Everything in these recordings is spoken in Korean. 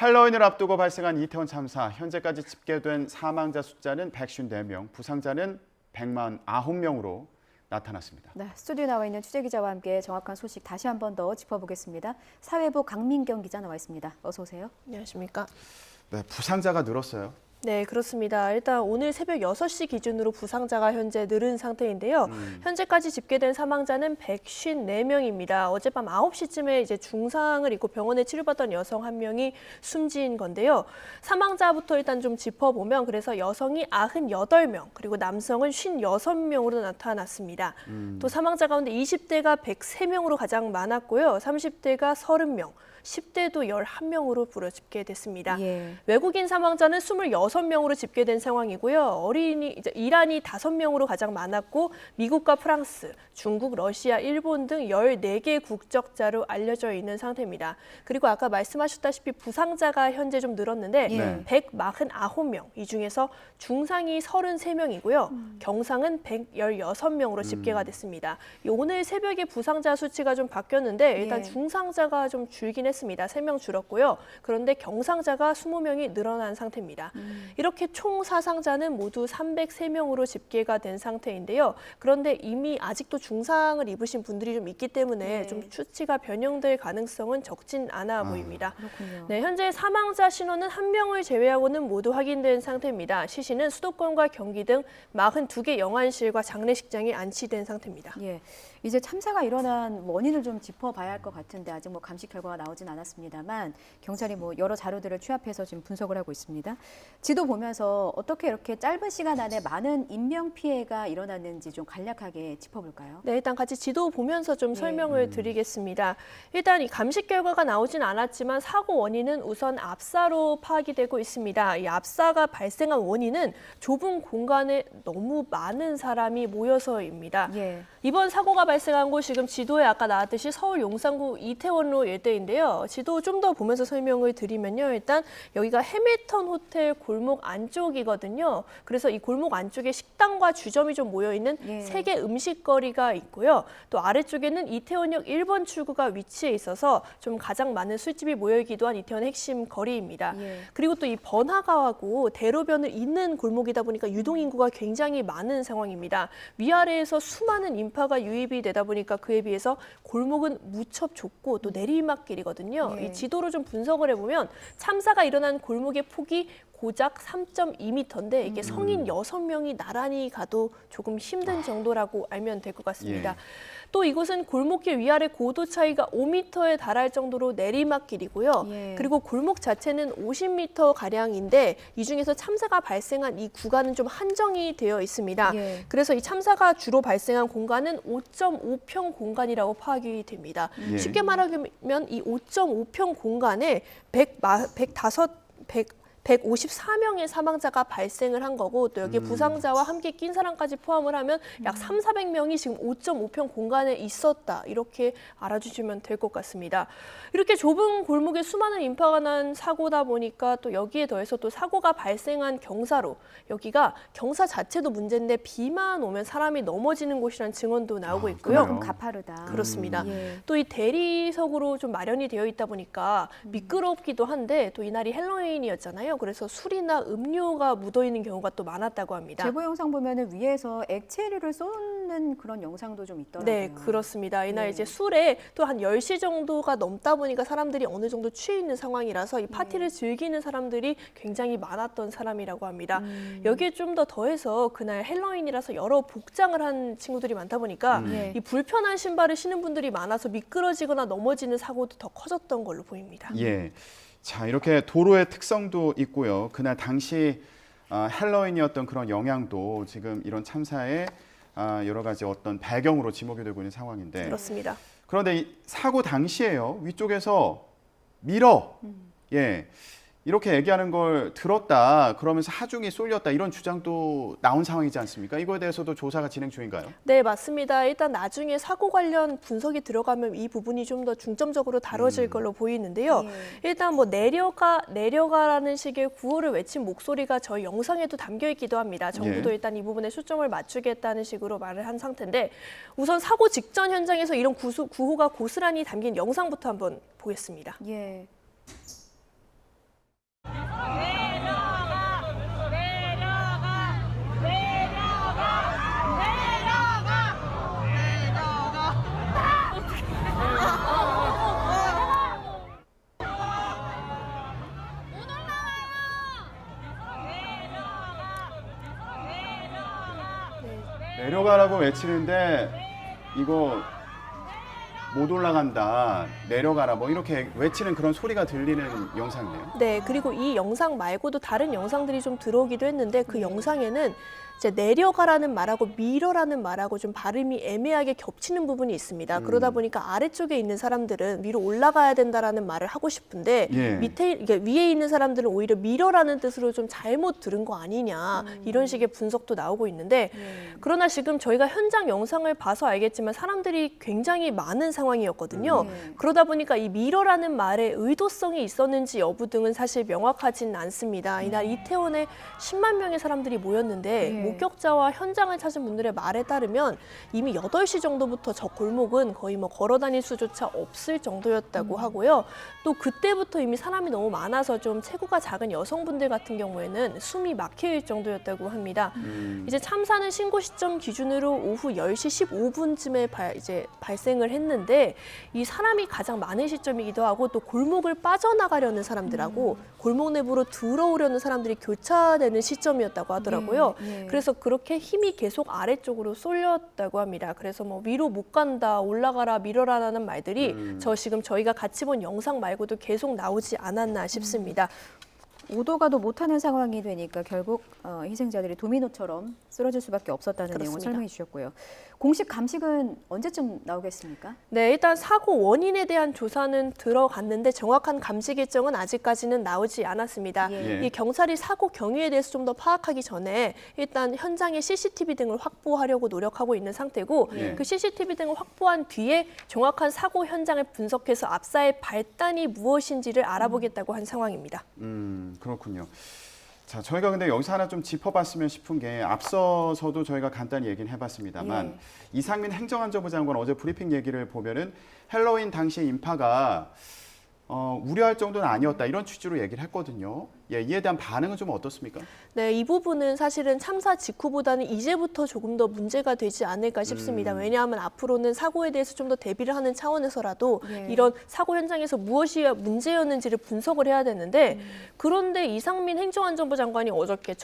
할로윈을 앞두고 발생한 이태원 참사, 현재까지 집계된 사망자 숫자는 154명, 부상자는 149명으로 나타났습니다. 네, 스튜디오에 나와 있는 취재기자와 함께 정확한 소식 다시 한 번 더 짚어보겠습니다. 사회부 강민경 기자 나와 있습니다. 어서 오세요. 안녕하십니까. 네, 부상자가 늘었어요. 네, 그렇습니다. 일단 오늘 새벽 6시 기준으로 부상자가 현재 늘은 상태인데요. 현재까지 집계된 사망자는 154명입니다. 어젯밤 9시쯤에 이제 중상을 입고 병원에 치료받던 여성 한 명이 숨진 건데요. 사망자부터 일단 좀 짚어보면 그래서 여성이 98명, 그리고 남성은 56명으로 나타났습니다. 또 사망자 가운데 20대가 103명으로 가장 많았고요. 30대가 30명. 10대도 11명으로 불어 집계됐습니다. 예. 외국인 사망자는 26명으로 집계된 상황이고요. 이란이 5명으로 가장 많았고 미국과 프랑스, 중국, 러시아, 일본 등 14개 국적자로 알려져 있는 상태입니다. 그리고 아까 말씀하셨다시피 부상자가 현재 좀 늘었는데 네. 149명, 이 중에서 중상이 33명이고요. 경상은 116명으로 집계가 됐습니다. 오늘 새벽에 부상자 수치가 좀 바뀌었는데 일단 예. 중상자가 좀 줄긴 했습니다. 3명 줄었고요. 그런데 경상자가 20명이 늘어난 상태입니다. 이렇게 총 사상자는 모두 303명으로 집계가 된 상태인데요. 그런데 이미 아직도 중상을 입으신 분들이 좀 있기 때문에 네. 좀 수치가 변형될 가능성은 적진 않아 보입니다. 그렇군요. 네, 현재 사망자 신원은 1명을 제외하고는 모두 확인된 상태입니다. 시신은 수도권과 경기 등 42개 영안실과 장례식장에 안치된 상태입니다. 예, 이제 참사가 일어난 원인을 좀 짚어봐야 할 것 같은데 아직 뭐 감식 결과가 나오진 않았습니다만 경찰이 뭐 여러 자료들을 취합해서 지금 분석을 하고 있습니다. 지도 보면서 어떻게 이렇게 짧은 시간 안에 많은 인명 피해가 일어났는지 좀 간략하게 짚어볼까요? 네, 일단 같이 지도 보면서 좀 설명을 드리겠습니다. 일단 이 감식 결과가 나오진 않았지만 사고 원인은 우선 압사로 파악이 되고 있습니다. 이 압사가 발생한 원인은 좁은 공간에 너무 많은 사람이 모여서입니다. 예. 이번 사고가 발생한 곳 지금 지도에 아까 나왔듯이 서울 용산구 이태원로 일대인데요. 지도 좀 더 보면서 설명을 드리면요. 일단 여기가 해밀턴 호텔 골목 안쪽이거든요. 그래서 이 골목 안쪽에 식당과 주점이 좀 모여있는 예. 3개 음식거리가 있고요. 또 아래쪽에는 이태원역 1번 출구가 위치해 있어서 좀 가장 많은 술집이 모여있기도 한 이태원의 핵심 거리입니다. 예. 그리고 또 이 번화가하고 대로변을 잇는 골목이다 보니까 유동인구가 굉장히 많은 상황입니다. 위아래에서 수많은 인파가 유입이 되다 보니까 그에 비해서 골목은 무척 좁고 또 내리막길이거든요. 예. 이 지도로 좀 분석을 해보면 참사가 일어난 골목의 폭이 고작 3.2m인데 이게 성인 6명이 나란히 가도 조금 힘든 정도라고 알면 될 것 같습니다. 예. 또 이곳은 골목길 위아래 고도 차이가 5m에 달할 정도로 내리막길이고요. 예. 그리고 골목 자체는 50m가량인데 이 중에서 참사가 발생한 이 구간은 좀 한정이 되어 있습니다. 예. 그래서 이 참사가 주로 발생한 공간은 5.5평 공간이라고 파악이 됩니다. 예. 쉽게 말하면 이 5.5평 공간에 154명의 사망자가 발생을 한 거고 또 여기에 부상자와 함께 낀 사람까지 포함을 하면 약 3,400명이 지금 5.5평 공간에 있었다. 이렇게 알아주시면 될 것 같습니다. 이렇게 좁은 골목에 수많은 인파가 난 사고다 보니까 또 여기에 더해서 또 사고가 발생한 경사로 여기가 경사 자체도 문제인데 비만 오면 사람이 넘어지는 곳이라는 증언도 나오고 있고요. 그만큼 가파르다. 그렇습니다. 예. 또 이 대리석으로 좀 마련이 되어 있다 보니까 미끄럽기도 한데 또 이날이 헬로윈이었잖아요. 그래서 술이나 음료가 묻어있는 경우가 또 많았다고 합니다. 제보 영상 보면은 위에서 액체류를 쏟는 그런 영상도 좀 있더라고요. 네, 그렇습니다. 이날 네. 이제 술에 또 한 10시 정도가 넘다 보니까 사람들이 어느 정도 취해 있는 상황이라서 이 파티를 즐기는 사람들이 굉장히 많았던 사람이라고 합니다. 여기에 좀 더 더해서 그날 헬로윈이라서 여러 복장을 한 친구들이 많다 보니까 예. 이 불편한 신발을 신은 분들이 많아서 미끄러지거나 넘어지는 사고도 더 커졌던 걸로 보입니다. 예. 자, 이렇게 도로의 특성도 있고요. 그날 당시 헬로윈이었던 그런 영향도 지금 이런 참사의 여러 가지 어떤 배경으로 지목이 되고 있는 상황인데 그렇습니다. 그런데 이 사고 당시에요. 위쪽에서 밀어. 예. 이렇게 얘기하는 걸 들었다. 그러면서 하중이 쏠렸다. 이런 주장도 나온 상황이지 않습니까? 이거에 대해서도 조사가 진행 중인가요? 네, 맞습니다. 일단 나중에 사고 관련 분석이 들어가면 이 부분이 좀 더 중점적으로 다뤄질 걸로 보이는데요. 일단 뭐 내려가라는 식의 구호를 외친 목소리가 저희 영상에도 담겨 있기도 합니다. 정부도 예. 일단 이 부분에 초점을 맞추겠다는 식으로 말을 한 상태인데 우선 사고 직전 현장에서 이런 구호가 고스란히 담긴 영상부터 한번 보겠습니다. 예. 내려가라고 외치는데 이거 못 올라간다, 내려가라 뭐 이렇게 외치는 그런 소리가 들리는 영상이네요. 네, 그리고 이 영상 말고도 다른 영상들이 좀 들어오기도 했는데 그 영상에는 이제 내려가라는 말하고 밀어라는 말하고 좀 발음이 애매하게 겹치는 부분이 있습니다. 그러다 보니까 아래쪽에 있는 사람들은 위로 올라가야 된다라는 말을 하고 싶은데 예. 이게 위에 있는 사람들은 오히려 밀어라는 뜻으로 좀 잘못 들은 거 아니냐 이런 식의 분석도 나오고 있는데 그러나 지금 저희가 현장 영상을 봐서 알겠지만 사람들이 굉장히 많은 상황이었거든요. 그러다 보니까 이 밀어라는 말에 의도성이 있었는지 여부 등은 사실 명확하진 않습니다. 이날 이태원에 10만 명의 사람들이 모였는데 목격자와 현장을 찾은 분들의 말에 따르면 이미 8시 정도부터 저 골목은 거의 뭐 걸어 다닐 수조차 없을 정도였다고 하고요. 또 그때부터 이미 사람이 너무 많아서 좀 체구가 작은 여성분들 같은 경우에는 숨이 막힐 정도였다고 합니다. 이제 참사는 신고 시점 기준으로 오후 10시 15분쯤에 이제 발생을 했는데 이 사람이 가장 많은 시점이기도 하고 또 골목을 빠져나가려는 사람들하고 골목 내부로 들어오려는 사람들이 교차되는 시점이었다고 하더라고요. 그래서 그렇게 힘이 계속 아래쪽으로 쏠렸다고 합니다. 그래서 뭐 위로 못 간다, 올라가라, 밀어라라는 말들이 지금 저희가 같이 본 영상 말고도 계속 나오지 않았나 싶습니다. 오도 가도 못하는 상황이 되니까 결국 희생자들이 도미노처럼 쓰러질 수밖에 없었다는 그렇습니다. 내용을 설명해 주셨고요. 공식 감식은 언제쯤 나오겠습니까? 네, 일단 사고 원인에 대한 조사는 들어갔는데 정확한 감식 일정은 아직까지는 나오지 않았습니다. 예. 이 경찰이 사고 경위에 대해서 좀 더 파악하기 전에 일단 현장의 CCTV 등을 확보하려고 노력하고 있는 상태고 예. 그 CCTV 등을 확보한 뒤에 정확한 사고 현장을 분석해서 압사의 발단이 무엇인지를 알아보겠다고 한 상황입니다. 그렇군요. 자, 저희가 근데 여기서 하나 좀 짚어봤으면 싶은 게 앞서서도 저희가 간단히 얘기는 해봤습니다만 이상민 행정안전부 장관 어제 브리핑 얘기를 보면은 헬로윈 당시 인파가 우려할 정도는 아니었다 이런 취지로 얘기를 했거든요. 예, 이에 대한 반응은 좀 어떻습니까? 네, 이 부분은 사실은 참사 직후보다는 이제부터 조금 더 문제가 되지 않을까 싶습니다. 왜냐하면 앞으로는 사고에 대해서 좀 더 대비를 하는 차원에서라도 이런 사고 현장에서 무엇이 문제였는지를 분석을 해야 되는데 그런데 이상민 행정안전부 장관이 어저께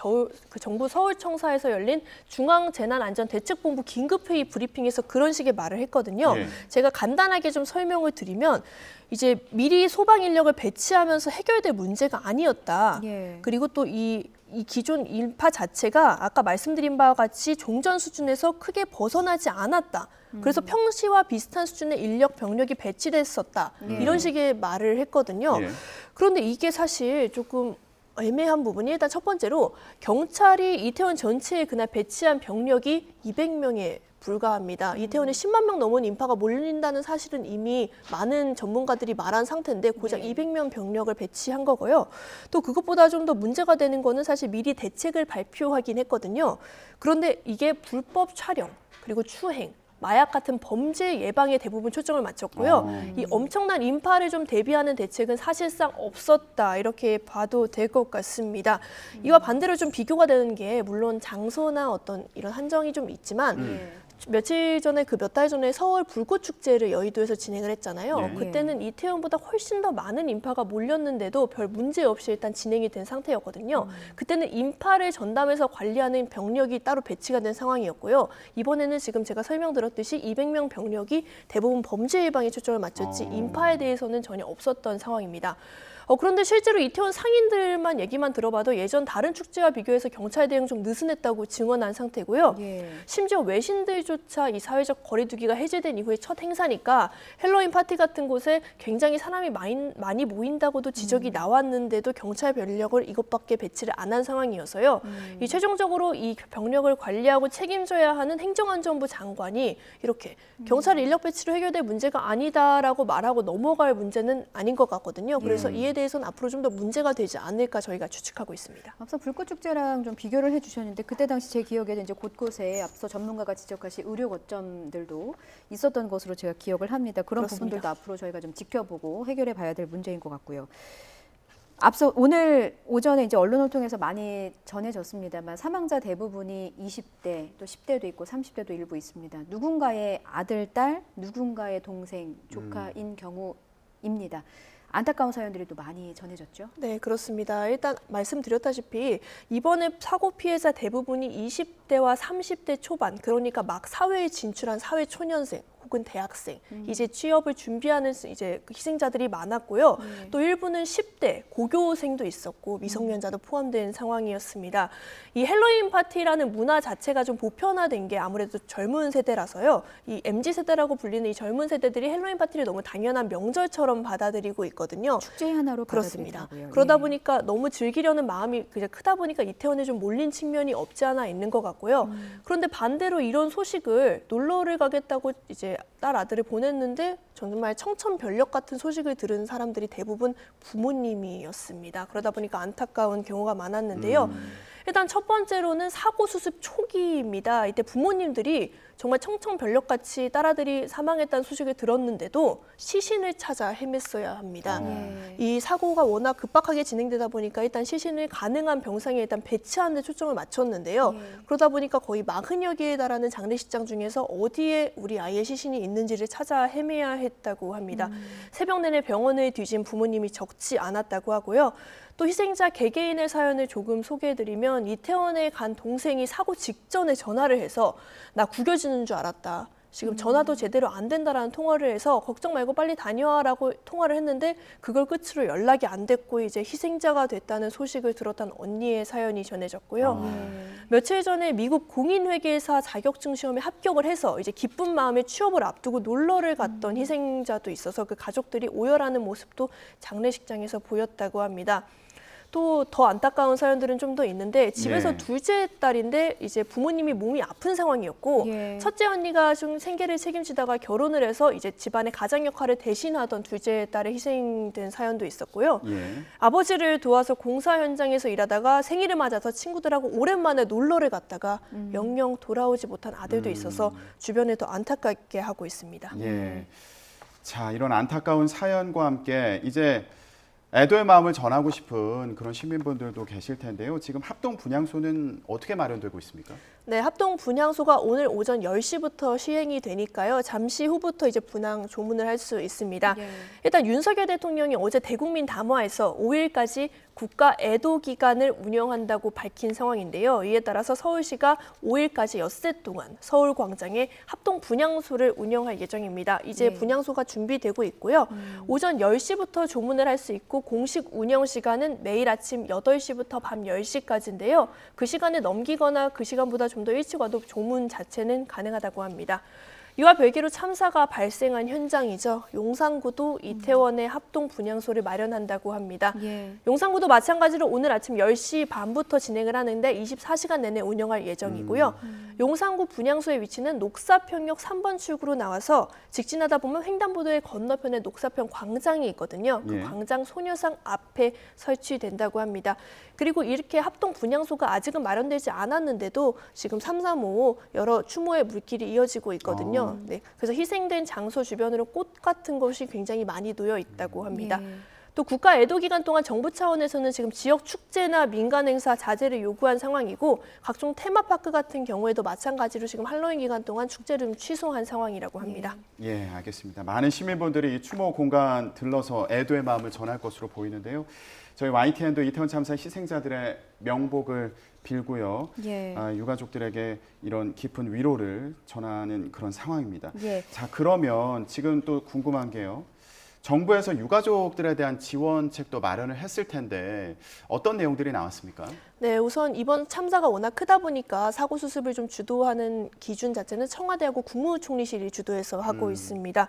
정부 서울청사에서 열린 중앙재난안전대책본부 긴급회의 브리핑에서 그런 식의 말을 했거든요. 예. 제가 간단하게 좀 설명을 드리면 이제 미리 소방 인력을 배치하면서 해결될 문제가 아니었다. 그리고 또 이 기존 인파 자체가 아까 말씀드린 바와 같이 종전 수준에서 크게 벗어나지 않았다. 그래서 평시와 비슷한 수준의 인력 병력이 배치됐었다. 이런 식의 말을 했거든요. 예. 그런데 이게 사실 조금 애매한 부분이 일단 첫 번째로 경찰이 이태원 전체에 그날 배치한 병력이 200명에 불과합니다. 이태원에 10만 명 넘은 인파가 몰린다는 사실은 이미 많은 전문가들이 말한 상태인데 고작 200명 병력을 배치한 거고요. 또 그것보다 좀 더 문제가 되는 거는 사실 미리 대책을 발표하긴 했거든요. 그런데 이게 불법 촬영 그리고 추행 마약 같은 범죄 예방에 대부분 초점을 맞췄고요. 이 엄청난 인파를 좀 대비하는 대책은 사실상 없었다 이렇게 봐도 될 것 같습니다. 이와 반대로 좀 비교가 되는 게 물론 장소나 어떤 이런 한정이 좀 있지만 며칠 전에 몇 달 전에 서울 불꽃축제를 여의도에서 진행을 했잖아요. 네. 그때는 이태원보다 훨씬 더 많은 인파가 몰렸는데도 별 문제 없이 일단 진행이 된 상태였거든요. 그때는 인파를 전담해서 관리하는 병력이 따로 배치가 된 상황이었고요. 이번에는 지금 제가 설명드렸듯이 200명 병력이 대부분 범죄 예방에 초점을 맞췄지 인파에 대해서는 전혀 없었던 상황입니다. 그런데 실제로 이태원 상인들만 얘기만 들어봐도 예전 다른 축제와 비교해서 경찰 대응 좀 느슨했다고 증언한 상태고요. 심지어 외신들조차 이 사회적 거리두기가 해제된 이후에 첫 행사니까 헬로윈 파티 같은 곳에 굉장히 사람이 많이 모인다고도 지적이 나왔는데도 경찰 병력을 이것밖에 배치를 안 한 상황이어서요. 이 최종적으로 이 병력을 관리하고 책임져야 하는 행정안전부 장관이 이렇게 경찰 인력 배치로 해결될 문제가 아니다라고 말하고 넘어갈 문제는 아닌 것 같거든요. 그래서 이에 대해서는 앞으로 좀 더 문제가 되지 않을까 저희가 추측하고 있습니다. 앞서 불꽃축제랑 좀 비교를 해주셨는데 그때 당시 제 기억에는 이제 곳곳에 앞서 전문가가 지적하신 의료 거점들도 있었던 것으로 제가 기억을 합니다. 그런 그렇습니다. 부분들도 앞으로 저희가 좀 지켜보고 해결해 봐야 될 문제인 것 같고요. 앞서 오늘 오전에 이제 언론을 통해서 많이 전해졌습니다만 사망자 대부분이 20대 또 10대도 있고 30대도 일부 있습니다. 누군가의 아들, 딸, 누군가의 동생, 조카인 경우입니다. 안타까운 사연들이 또 많이 전해졌죠? 네, 그렇습니다. 일단 말씀드렸다시피 이번에 사고 피해자 대부분이 20대와 30대 초반, 그러니까 막 사회에 진출한 사회초년생 혹은 대학생, 이제 취업을 준비하는 이제 희생자들이 많았고요. 또 일부는 10대 고교생도 있었고 미성년자도 포함된 상황이었습니다. 이 헬로윈 파티라는 문화 자체가 좀 보편화된 게 아무래도 젊은 세대라서요. 이 MZ 세대라고 불리는 이 젊은 세대들이 헬로윈 파티를 너무 당연한 명절처럼 받아들이고 있거든요. 축제 하나로 그렇습니다. 받아들이더라고요. 그러다 예. 보니까 너무 즐기려는 마음이 그냥 크다 보니까 이태원에 좀 몰린 측면이 없지 않아 있는 것 같고요. 그런데 반대로 이런 소식을 놀러를 가겠다고 이제 딸 아들을 보냈는데 정말 청천벽력 같은 소식을 들은 사람들이 대부분 부모님이었습니다. 그러다 보니까 안타까운 경우가 많았는데요. 일단 첫 번째로는 사고 수습 초기입니다. 이때 부모님들이 정말 청천벽력같이 딸아들이 사망했다는 소식을 들었는데도 시신을 찾아 헤맸어야 합니다. 이 사고가 워낙 급박하게 진행되다 보니까 일단 시신을 가능한 병상에 일단 배치하는 데 초점을 맞췄는데요. 그러다 보니까 거의 40여 개에 달하는 장례식장 중에서 어디에 우리 아이의 시신이 있는지를 찾아 헤매야 했다고 합니다. 새벽 내내 병원을 뒤진 부모님이 적지 않았다고 하고요. 또 희생자 개개인의 사연을 조금 소개해드리면 이태원에 간 동생이 사고 직전에 전화를 해서 나 구겨지는 줄 알았다. 지금 전화도 제대로 안 된다라는 통화를 해서 걱정 말고 빨리 다녀와라고 통화를 했는데 그걸 끝으로 연락이 안 됐고 이제 희생자가 됐다는 소식을 들었던 언니의 사연이 전해졌고요. 며칠 전에 미국 공인회계사 자격증 시험에 합격을 해서 이제 기쁜 마음에 취업을 앞두고 놀러를 갔던 희생자도 있어서 그 가족들이 오열하는 모습도 장례식장에서 보였다고 합니다. 또 더 안타까운 사연들은 좀 더 있는데 집에서 둘째 딸인데 이제 부모님이 몸이 아픈 상황이었고 첫째 언니가 좀 생계를 책임지다가 결혼을 해서 이제 집안의 가장 역할을 대신하던 둘째 딸의 희생된 사연도 있었고요. 아버지를 도와서 공사 현장에서 일하다가 생일을 맞아서 친구들하고 오랜만에 놀러를 갔다가 영영 돌아오지 못한 아들도 있어서 주변에 더 안타깝게 하고 있습니다. 자, 이런 안타까운 사연과 함께 이제 애도의 마음을 전하고 싶은 그런 시민분들도 계실 텐데요. 지금 합동 분향소는 어떻게 마련되고 있습니까? 네, 합동 분향소가 오늘 오전 10시부터 시행이 되니까요. 잠시 후부터 이제 분향 조문을 할 수 있습니다. 일단 윤석열 대통령이 어제 대국민 담화에서 5일까지 국가 애도 기간을 운영한다고 밝힌 상황인데요. 이에 따라서 서울시가 5일까지 엿새 동안 서울 광장에 합동 분향소를 운영할 예정입니다. 이제 분향소가 준비되고 있고요. 오전 10시부터 조문을 할 수 있고 공식 운영 시간은 매일 아침 8시부터 밤 10시까지인데요. 그 시간을 넘기거나 그 시간보다 좀 더 일찍 와도 조문 자체는 가능하다고 합니다. 이와 별개로 참사가 발생한 현장이죠. 용산구도 이태원에 합동 분향소를 마련한다고 합니다. 용산구도 마찬가지로 오늘 아침 10시 반부터 진행을 하는데 24시간 내내 운영할 예정이고요. 용산구 분향소의 위치는 녹사평역 3번 출구로 나와서 직진하다 보면 횡단보도의 건너편에 녹사평 광장이 있거든요. 그 광장 소녀상 앞에 설치된다고 합니다. 그리고 이렇게 합동 분향소가 아직은 마련되지 않았는데도 지금 335 여러 추모의 물길이 이어지고 있거든요. 네, 그래서 희생된 장소 주변으로 꽃 같은 것이 굉장히 많이 놓여 있다고 합니다. 또 국가 애도 기간 동안 정부 차원에서는 지금 지역 축제나 민간 행사 자제를 요구한 상황이고 각종 테마파크 같은 경우에도 마찬가지로 지금 할로윈 기간 동안 축제를 좀 취소한 상황이라고 합니다. 알겠습니다. 많은 시민분들이 이 추모 공간 들러서 애도의 마음을 전할 것으로 보이는데요. 저희 YTN도 이태원 참사 희생자들의 명복을 빌고요. 유가족들에게 이런 깊은 위로를 전하는 그런 상황입니다. 자, 그러면 지금 또 궁금한 게요. 정부에서 유가족들에 대한 지원책도 마련을 했을 텐데 어떤 내용들이 나왔습니까? 네, 우선 이번 참사가 워낙 크다 보니까 사고 수습을 좀 주도하는 기준 자체는 청와대하고 국무총리실이 주도해서 하고 있습니다.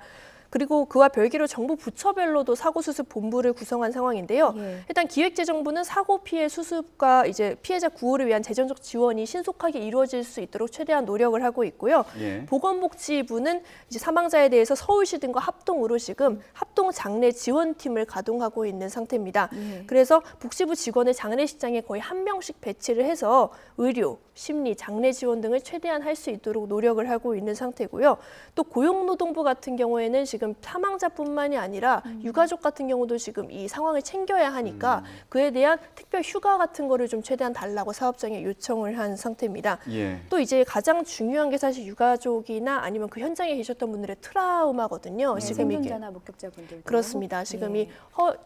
그리고 그와 별개로 정부 부처별로도 사고 수습 본부를 구성한 상황인데요. 일단 기획재정부는 사고 피해 수습과 이제 피해자 구호를 위한 재정적 지원이 신속하게 이루어질 수 있도록 최대한 노력을 하고 있고요. 보건복지부는 이제 사망자에 대해서 서울시 등과 합동으로 지금 합동 장례 지원팀을 가동하고 있는 상태입니다. 그래서 복지부 직원을 장례식장에 거의 한 명씩 배치를 해서 의료, 심리, 장례 지원 등을 최대한 할 수 있도록 노력을 하고 있는 상태고요. 또 고용노동부 같은 경우에는 지금 지금 사망자뿐만이 아니라 유가족 같은 경우도 지금 이 상황을 챙겨야 하니까 그에 대한 특별 휴가 같은 거를 좀 최대한 달라고 사업장에 요청을 한 상태입니다. 예. 또 이제 가장 중요한 게 사실 유가족이나 아니면 그 현장에 계셨던 분들의 트라우마거든요. 네, 지금 이게 생존자나 목격자분들 그렇습니다. 지금 예. 이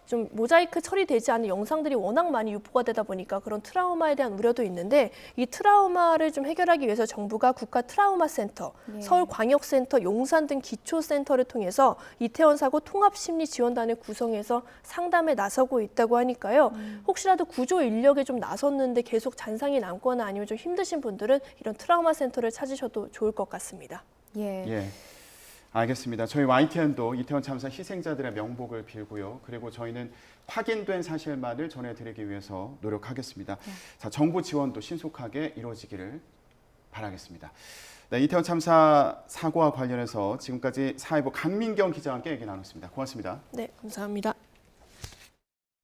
좀 모자이크 처리되지 않은 영상들이 워낙 많이 유포가 되다 보니까 그런 트라우마에 대한 우려도 있는데 이 트라우마를 좀 해결하기 위해서 정부가 국가 트라우마 센터, 예. 서울광역센터, 용산 등 기초센터를 통해서 이태원 사고 통합심리지원단을 구성해서 상담에 나서고 있다고 하니까요. 혹시라도 구조 인력에 좀 나섰는데 계속 잔상이 남거나 아니면 좀 힘드신 분들은 이런 트라우마 센터를 찾으셔도 좋을 것 같습니다. 예. 예. 알겠습니다. 저희 YTN도 이태원 참사 희생자들의 명복을 빌고요. 그리고 저희는 확인된 사실만을 전해드리기 위해서 노력하겠습니다. 자, 정부 지원도 신속하게 이루어지기를 바라겠습니다. 네, 이태원 참사 사고와 관련해서 지금까지 사회부 강민경 기자와 함께 얘기 나눴습니다. 고맙습니다. 네, 감사합니다.